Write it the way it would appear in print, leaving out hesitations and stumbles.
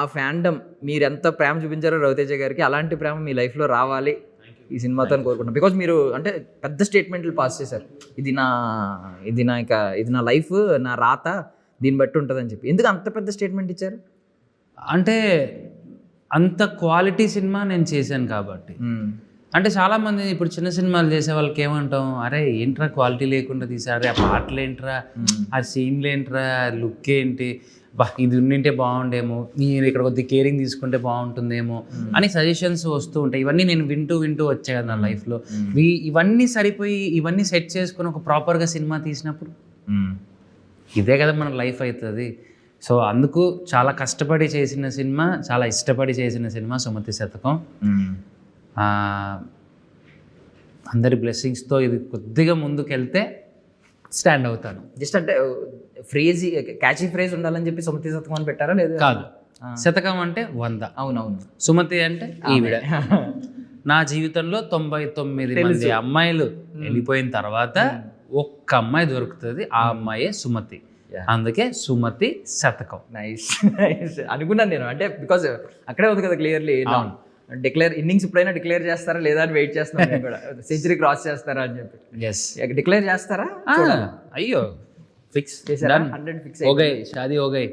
ఆ ఫ్యాండమ్ మీరు ఎంత ప్రేమ చూపించారో రవితేజ గారికి, అలాంటి ప్రేమ మీ లైఫ్లో రావాలి ఈ సినిమాతో అని కోరుకుంటున్నాను. బికాజ్ మీరు అంటే పెద్ద స్టేట్మెంట్లు పాస్ చేశారు, ఇది నా లైఫ్, నా రాత దీన్ని బట్టి ఉంటుందని చెప్పి. ఎందుకు అంత పెద్ద స్టేట్మెంట్ ఇచ్చారు? అంటే అంత క్వాలిటీ సినిమా నేను చేశాను కాబట్టి. అంటే చాలామంది ఇప్పుడు చిన్న సినిమాలు చేసే వాళ్ళకి ఏమంటాం, అరే ఏంట్రా క్వాలిటీ లేకుండా తీసారు, ఆ పాటలు ఏంట్రా, ఆ సీన్లు ఏంట్రా, లుక్ ఏంటి, ఇది ఉండింటే బాగుండేమో, మీరు ఇక్కడ కొద్దిగా కేరింగ్ తీసుకుంటే బాగుంటుందేమో అని సజెషన్స్ వస్తూ ఉంటాయి. ఇవన్నీ నేను వింటూ వచ్చాయి కదా నా లైఫ్లో. ఇవన్నీ సరిపోయి ఇవన్నీ సెట్ చేసుకుని ఒక ప్రాపర్గా సినిమా తీసినప్పుడు ఇదే కదా మన లైఫ్ అవుతుంది. సో అందుకు చాలా కష్టపడి చేసిన సినిమా, చాలా ఇష్టపడి చేసిన సినిమా సుమతి శతకం. అందరి బ్లెస్సింగ్స్తో ఇది కొద్దిగా ముందుకెళ్తే స్టాండ్ అవుతాను. జస్ట్ అంటే క్యాచీ ఫ్రేజ్ ఉండాలని చెప్పి సుమతి శతకం అని పెట్టారా? లేదు కాదు, శతకం అంటే 100. అవునవును. సుమతి అంటే ఈవిడ. నా జీవితంలో 99 మంది అమ్మాయిలు వెళ్ళిపోయిన తర్వాత ఒక్క అమ్మాయి దొరుకుతుంది, ఆ అమ్మాయే సుమతి. అందుకే సుమతి శతకం. నైస్ అనుకున్నాను నేను, అంటే బికాజ్ అక్కడే ఉంది కదా క్లియర్లీ. ఇన్నింగ్స్ ఇప్పుడైనా డిక్లేర్ చేస్తారా లేదా అని వెయిట్ చేస్తున్నాను కూడా, సెంచరీ క్రాస్ చేస్తారా అని చెప్పి. డిక్లేర్ చేస్తారా? అయ్యో ఫిక్స్, 100 ఫిక్స్. ఓ గై షాదీ ఓ గై.